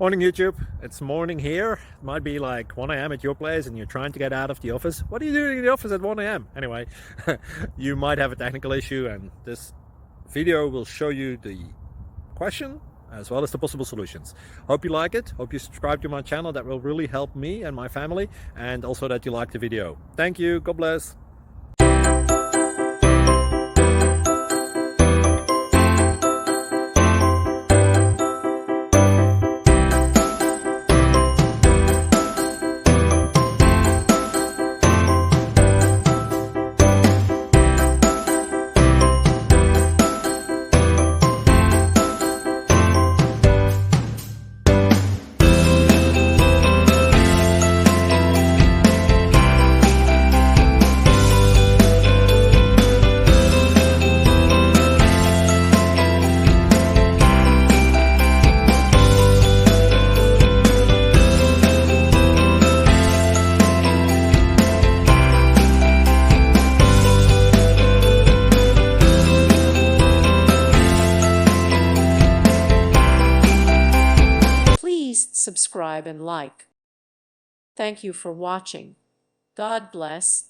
Morning YouTube, it's morning here. It might be like 1 a.m. at your place and you're trying to get out of the office. What are you doing in the office at 1 a.m.? Anyway, you might have a technical issue and this video will show you the question as well as the possible solutions. Hope you like it, hope you subscribe to my channel. That will really help me and my family, and also that you like the video. Thank you, God bless. Please subscribe and like. Thank you for watching. God bless.